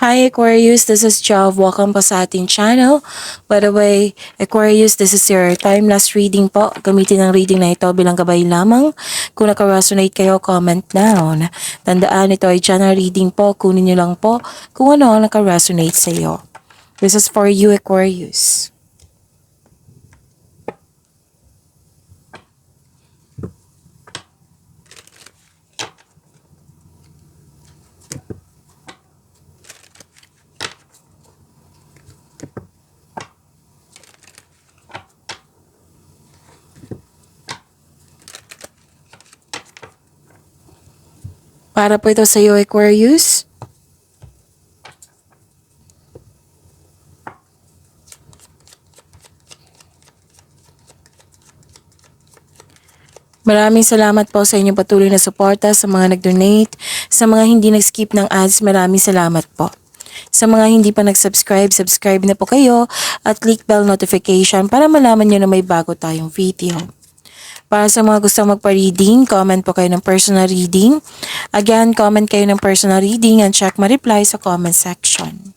Hi Aquarius, this is Jov. Welcome po sa ating channel. By the way, Aquarius, this is your time-lapse reading po. Gamitin ang reading na ito bilang gabay lamang. Kung naka-resonate kayo, comment down. Tandaan, ito ay general reading po. Kunin nyo lang po kung ano ang naka-resonate sa iyo. This is for you, Aquarius. Para po ito sa iyo, Aquarius. Maraming salamat po sa inyong patuloy na suporta, sa mga nag-donate, sa mga hindi nag-skip ng ads, maraming salamat po. Sa mga hindi pa nag-subscribe, subscribe na po kayo at click bell notification para malaman nyo na may bago tayong video. Para sa mga gustong magpa-reading, comment po kayo ng personal reading. Again, comment kayo ng personal reading and check my reply sa comment section.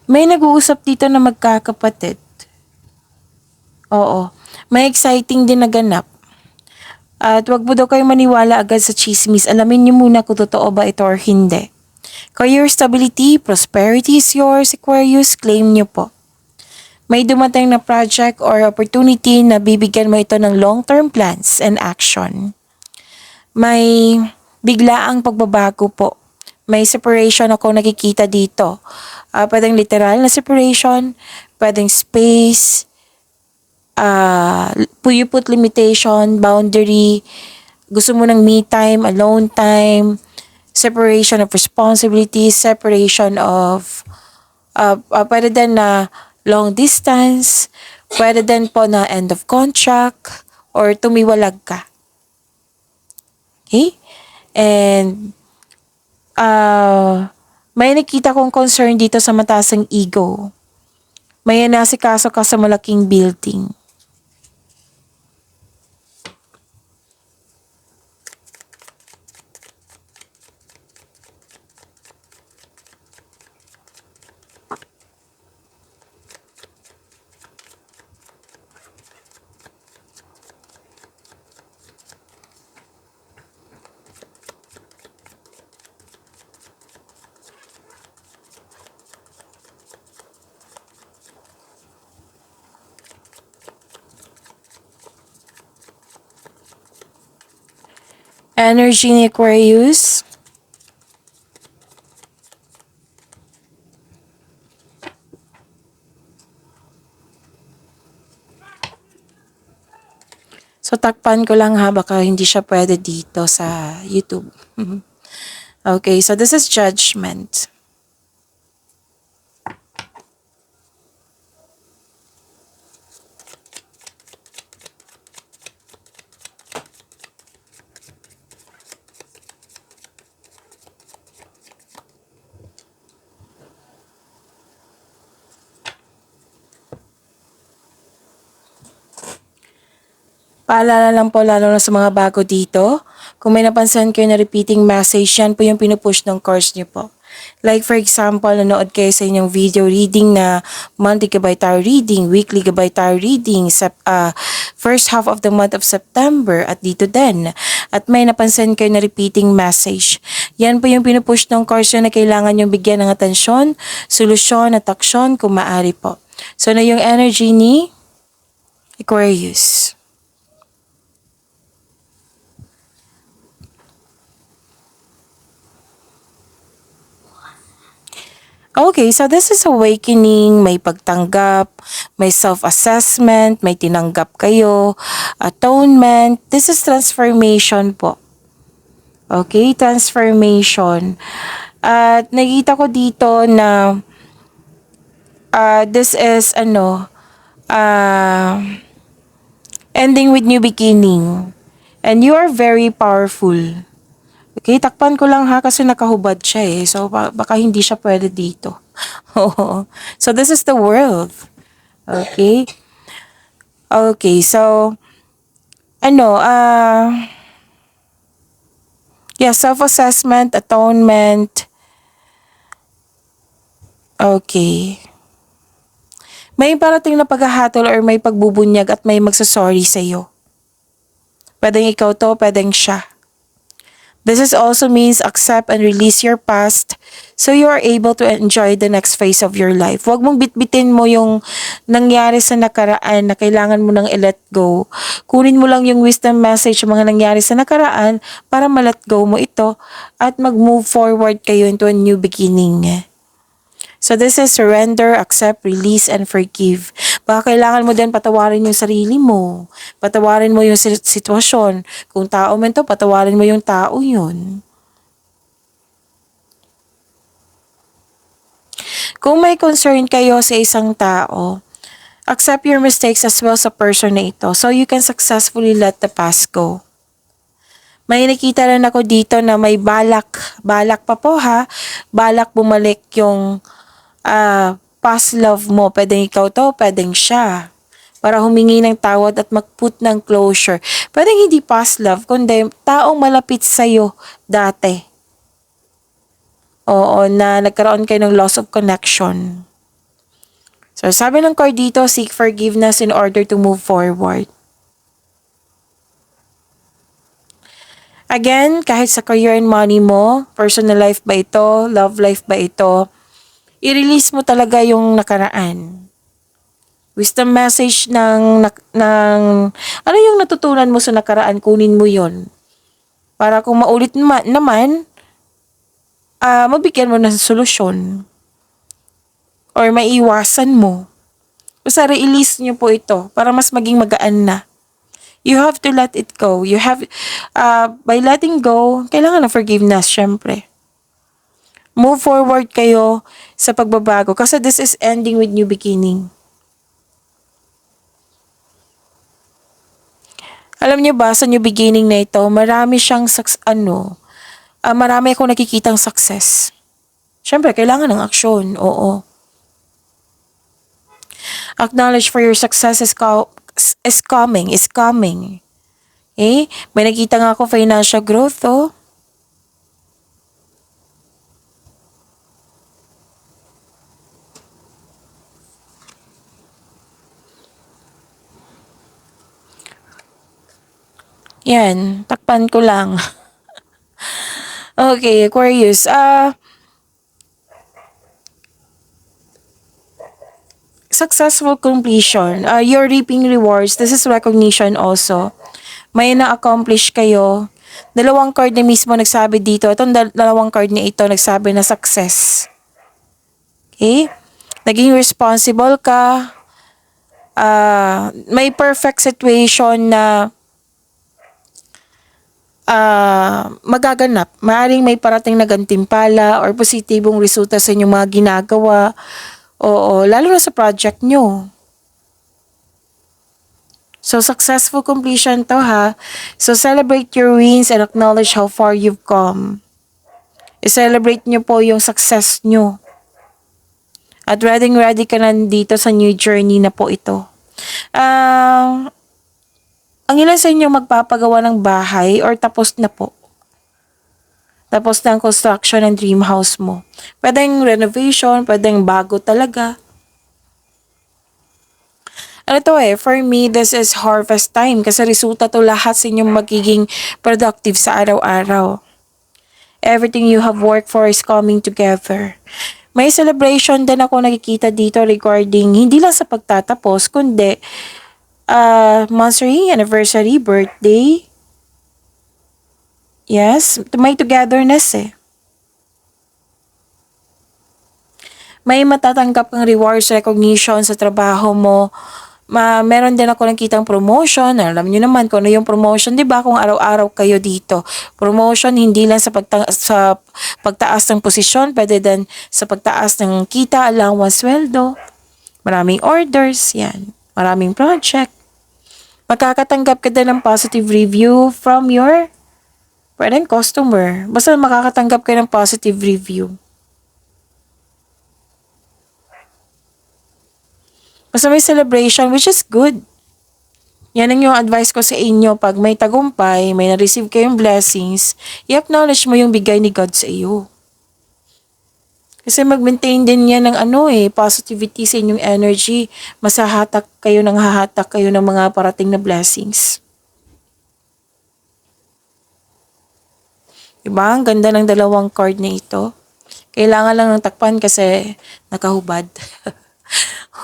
May nag-uusap dito na magkakapatid. Oo. May exciting din na ganap. At wag mo daw kayo maniwala agad sa chismis. Alamin niyo muna kung totoo ba ito or hindi. Career stability, prosperity is yours, Aquarius. Claim niyo po. May dumating na project or opportunity na bibigyan mo ito ng long-term plans and action. May biglaang pagbabago po. May separation ako nakikita dito. Pwedeng literal na separation, pwedeng space, you put limitation, boundary, gusto mo ng me time, alone time, separation of responsibilities, separation of, pwede din na long distance, pwede din po na end of contract, or tumiwalag ka. Okay? And, may nakita kong concern dito sa mataas ang ego. May nasikaso ka sa malaking building. Energy ni Aquarius. So, takpan ko lang ha, baka hindi siya pwede dito sa YouTube. Okay, so this is judgment. Paalala lang po lalo na sa mga bago dito, kung may napansin kayo na repeating message, yan po yung pinupush ng cards niyo po. Like for example, nanood kayo sa inyong video reading na monthly gabay tarot reading, weekly gabay tarot reading, first half of the month of September at dito din. At may napansin kayo na repeating message. Yan po yung pinupush ng cards na kailangan yung bigyan ng atensyon, solusyon at aksyon kung maaari po. So na yung energy ni Aquarius. Okay, so this is awakening, may pagtanggap, may self-assessment, may tinanggap kayo, atonement. This is transformation po. Okay, transformation. At nakita ko dito na this is ending with new beginning. And you are very powerful. Okay, takpan ko lang ha kasi nakahubad siya eh. So, baka hindi siya pwede dito. So, this is the world. Okay? Okay, so, ano, yeah, self-assessment, atonement. Okay. May parating na paghahatol or may pagbubunyag at may magsasorry sa'yo. Pwedeng ikaw to, pwedeng siya. This is also means accept and release your past so you are able to enjoy the next phase of your life. Huwag mong bitbitin mo yung nangyari sa nakaraan na kailangan mo nang i-let go. Kunin mo lang yung wisdom message ng mga nangyari sa nakaraan para ma-let go mo ito at mag-move forward kayo into a new beginning. So this is surrender, accept, release, and forgive. Baka kailangan mo din patawarin yung sarili mo. Patawarin mo yung sitwasyon. Kung tao man to, patawarin mo yung tao yun. Kung may concern kayo sa isang tao, accept your mistakes as well sa person na ito so you can successfully let the past go. May nakita rin ako dito na may balak pa po ha, balak bumalik yung past love mo. Pwedeng ikaw to, pwedeng siya. Para humingi ng tawad at mag-put ng closure. Pwedeng hindi past love, kundi taong malapit sa'yo dati. Oo, na nagkaroon kayo ng loss of connection. So, sabi ng card dito, seek forgiveness in order to move forward. Again, kahit sa career and money mo, personal life ba ito, love life ba ito, i-release mo talaga yung nakaraan. Wisdom message ng ano yung natutunan mo sa nakaraan, kunin mo yon. Para kung maulit naman, mabigyan mo ng solusyon. Or maiwasan mo. Basta release nyo po ito para mas maging magaan na. You have to let it go. You have, by letting go, kailangan ng forgiveness, syempre. Move forward kayo sa pagbabago kasi this is ending with new beginning. Alam niyo ba sa new beginning na ito, marami siyang marami akong nakikitang success. Syempre, kailangan ng aksyon, oo. Acknowledge for your success is coming. Okay? May nakita nga ako financial growth, oh. Yan, takpan ko lang. Okay, Aquarius. Successful completion. You're reaping rewards. This is recognition also. May na-accomplish kayo. Dalawang card na mismo nagsabi dito. Itong dalawang card na ito nagsabi na success. Okay? Naging responsible ka. May perfect situation na magaganap. Maaring may parating na gantimpala or positibong resulta sa inyong mga ginagawa. Oo, lalo na sa project nyo. So, successful completion to ha. So, celebrate your wins and acknowledge how far you've come. I-celebrate nyo po yung success nyo. At ready ka na dito sa new journey na po ito. Ang ilan sa inyo magpapagawa ng bahay or tapos na po? Tapos na ang construction ng dream house mo. Pwedeng renovation, pwedeng bago talaga. Ano to for me, this is harvest time kasi resulta to lahat sa inyong magiging productive sa araw-araw. Everything you have worked for is coming together. May celebration din ako nakikita dito regarding hindi lang sa pagtatapos, kundi monthsary, anniversary, birthday. Yes, may togetherness May matatanggap kang rewards, recognition sa trabaho mo. Meron din ako nakitang promotion. Alam niyo naman kung ano yung promotion, 'di ba? Kung araw-araw kayo dito. Promotion hindi lang sa pagtaas ng posisyon, pwede din sa pagtaas ng kita, allowance, sweldo. Maraming orders, yan. Maraming project. Makakatanggap ka din ng positive review from your pwedeng customer. Basta makakatanggap ka ng positive review. Basta may celebration, which is good. Yan ang yung advice ko sa inyo. Pag may tagumpay, may na-receive kayong blessings, i-acknowledge mo yung bigay ni God sa iyo. Kasi mag-maintain din yan ng positivity sa inyong energy. Hahatak kayo ng mga parating na blessings. Diba? Ang ganda ng dalawang card na ito. Kailangan lang ng takpan kasi nakahubad.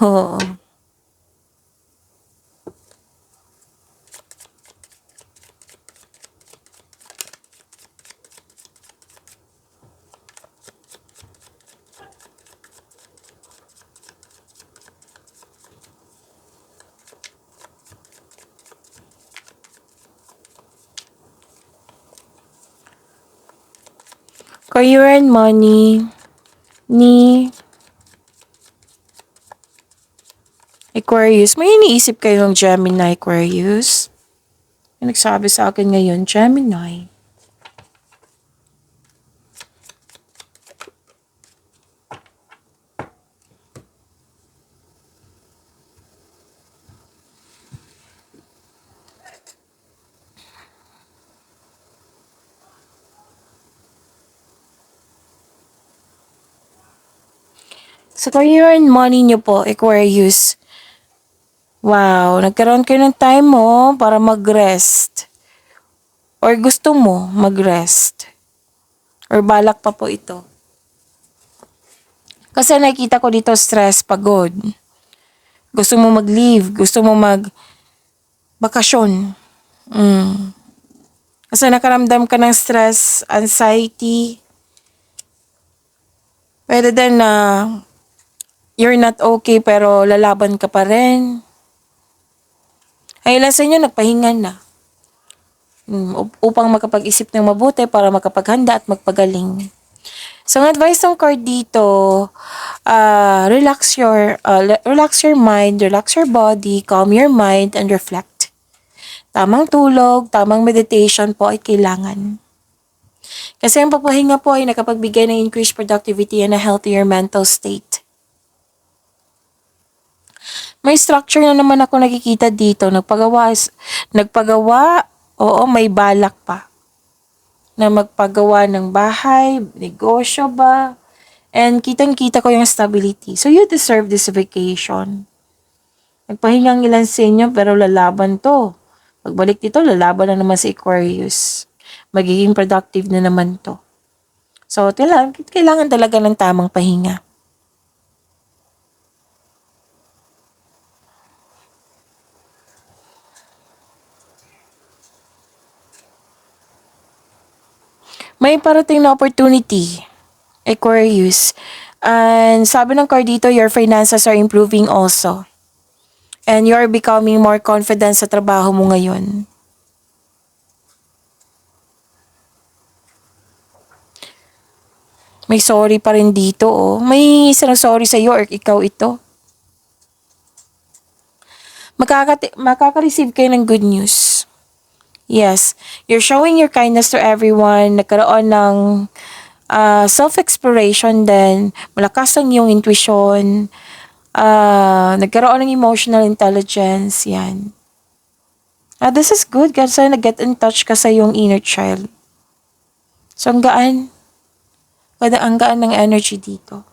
Oo. Career and money ni Aquarius. May iniisip kayong Gemini Aquarius? May nagsabi sa akin ngayon, Gemini. Sa career and money nyo po, Aquarius. Wow, nagkaroon kayo ng time mo para mag-rest. Or gusto mo mag-rest. Or balak pa po ito. Kasi nakikita ko dito stress, pagod. Gusto mo mag-leave, gusto mo mag-bakasyon. Kasi nakaramdam ka ng stress, anxiety. Pwede din na you're not okay pero lalaban ka pa rin. Ay ilan sa inyo nagpahinga na. Upang makapag-isip ng mabuti para makapaghanda at magpagaling. So, ang advice ng card dito, relax your mind, relax your body, calm your mind, and reflect. Tamang tulog, tamang meditation po ay kailangan. Kasi ang papahinga po ay nakapagbigay ng increased productivity and a healthier mental state. May structure na naman ako nakikita dito. Oo, may balak pa. Na magpagawa ng bahay, negosyo ba? And kitang-kita ko yung stability. So you deserve this vacation. Nagpahingang ilan sa inyo pero lalaban to. Pagbalik dito, lalaban na naman si Aquarius. Magiging productive na naman to. So, kailangan talaga ng tamang pahinga. May parating na opportunity, Aquarius. And sabi ng card dito, your finances are improving also. And you are becoming more confident sa trabaho mo ngayon. May sorry pa rin dito, oh. May isang sorry sa iyo or ikaw ito. Makaka-receive kayo ng good news. Yes, you're showing your kindness to everyone. Nagkaroon ng self-exploration din. Malakas ang iyong intuition. Nagkaroon ng emotional intelligence. Yan. This is good. Kasi nag-get in touch ka sa iyong inner child. So, ang gaan. Ang gaan ng energy dito.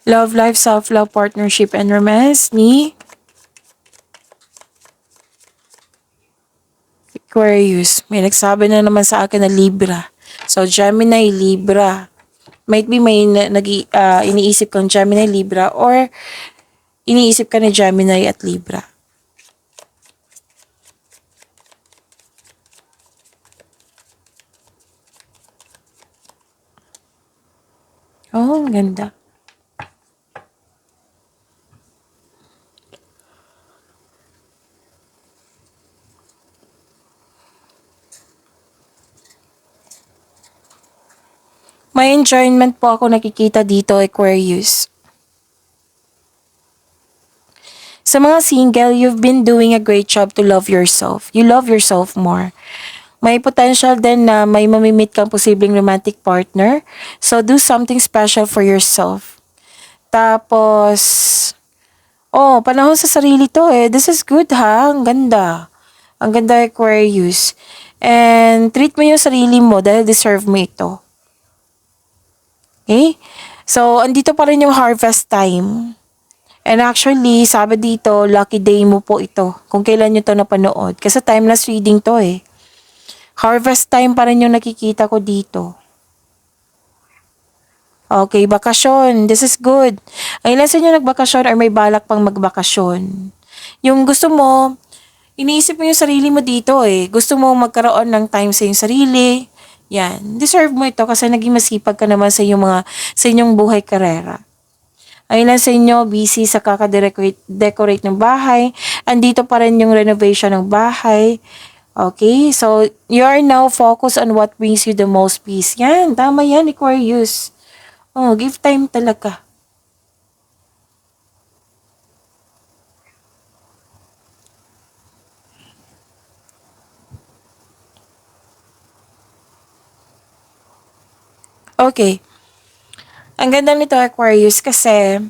Love life, self-love, partnership, and romance ni Aquarius. May nagsabi na naman sa akin na Libra. So, Gemini, Libra. Might be may iniisip kang Gemini, Libra, or iniisip ka ni Gemini at Libra. Oh, ang ganda. May enjoyment po ako nakikita dito, Aquarius. Sa mga single, you've been doing a great job to love yourself. You love yourself more. May potential din na may mamimit kang posibleng romantic partner. So, do something special for yourself. Tapos, panahon sa sarili to eh. This is good ha. Ang ganda. Ang ganda, Aquarius. And treat mo yung sarili mo dahil deserve mo ito. Okay? So, andito pa rin yung harvest time. And actually, sabi dito, lucky day mo po ito. Kung kailan nyo to napanood. Kasi timeless reading to eh. Harvest time pa rin yung nakikita ko dito. Okay, bakasyon. This is good. Ang ilan sa inyo nagbakasyon or may balak pang magbakasyon. Yung gusto mo, iniisip mo yung sarili mo dito eh. Gusto mo magkaroon ng time sa iyong sarili. Yan. Deserve mo ito kasi naging masipag ka naman sa inyong buhay karera. Ang ilan sa inyo busy sa kakadecorate ng bahay. Andito pa rin yung renovation ng bahay. Okay? So, you are now focused on what brings you the most peace. Yan. Tama yan, Aquarius. Give time talaga. Okay. Ang ganda nito, Aquarius, kasi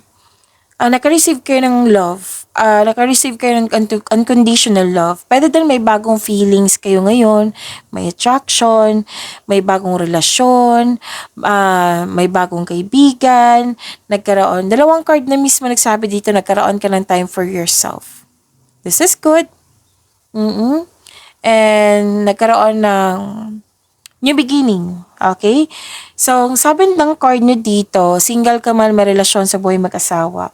naka-receive kayo ng love. Naka-receive kayo ng unconditional love. Pwede din may bagong feelings kayo ngayon. May attraction, may bagong relasyon, may bagong kaibigan. Dalawang card na mismo nagsabi dito, nagkaroon ka ng time for yourself. This is good. And nagkaroon ng new beginning. Okay? So, sabi ng card nyo dito, single ka man, may relasyon sa buhay mag-asawa.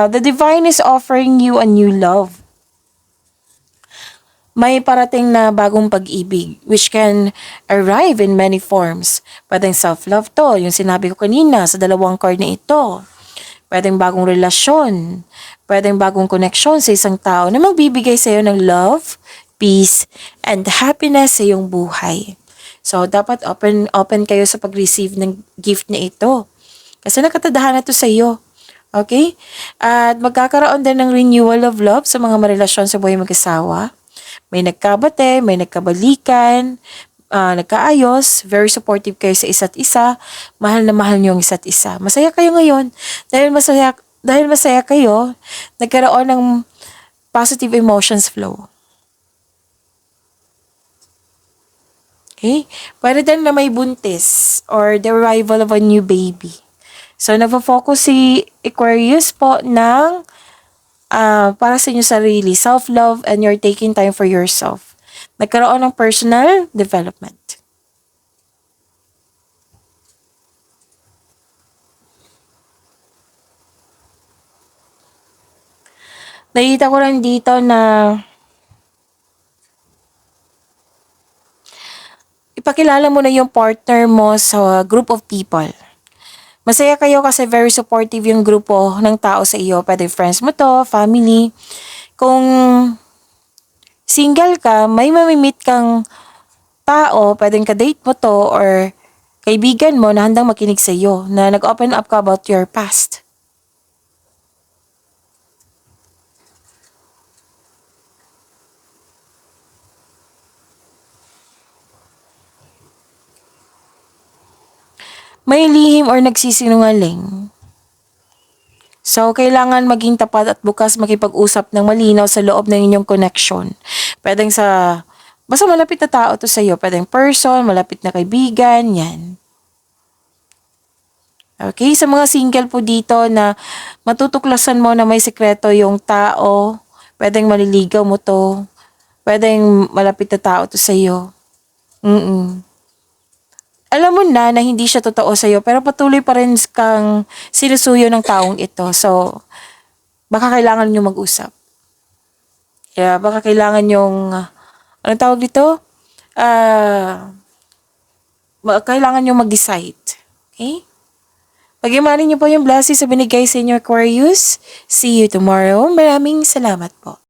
The divine is offering you a new love. May parating na bagong pag-ibig which can arrive in many forms. Pwedeng self-love to, yung sinabi ko kanina sa dalawang card na ito. Pwedeng bagong relasyon. Pwedeng bagong connection sa isang tao na magbibigay sa iyo ng love, peace, and happiness sa iyong buhay. So, dapat open kayo sa pag-receive ng gift na ito. Kasi nakatadahan na to sa iyo. Okay? At magkakaroon din ng renewal of love sa mga marelasyon sa buhay mag-asawa. May nagkabate, may nagkabalikan, nagkaayos, very supportive kayo sa isa't isa, mahal na mahal niyo ang isa't isa. Masaya kayo ngayon. Dahil masaya kayo, nagkaroon ng positive emotions flow. Okay? Pwede din na may buntis or the arrival of a new baby. So, nagpo-focus si Aquarius po ng para sa inyo sarili, self-love, and you're taking time for yourself. Nagkaroon ng personal development. Nakita ko rin dito na ipakilala mo na yung partner mo sa group of people. Masaya kayo kasi very supportive yung grupo ng tao sa iyo. Pwede friends mo to, family. Kung single ka, may mamimit kang tao, pwedeng ka-date mo to or kaibigan mo na handang makinig sa iyo, na nag-open up ka about your past. May lihim or nagsisinungaling. So, kailangan maging tapat at bukas makipag-usap ng malinaw sa loob ng inyong connection. Pwedeng basta malapit na tao to sa iyo. Pwedeng person, malapit na kaibigan, yan. Okay, sa mga single po dito na matutuklasan mo na may sekreto yung tao, pwedeng maliligaw mo to, pwedeng malapit na tao to sa iyo. Alam mo na hindi siya totoo sa'yo, pero patuloy pa rin kang sinusuyo ng taong ito. So, baka kailangan nyo mag-usap. Kaya baka kailangan yung, anong tawag dito? Kailangan nyo mag-decide. Okay? Pag-imanin nyo po yung blessings sa binigay sa inyo, Aquarius. See you tomorrow. Maraming salamat po.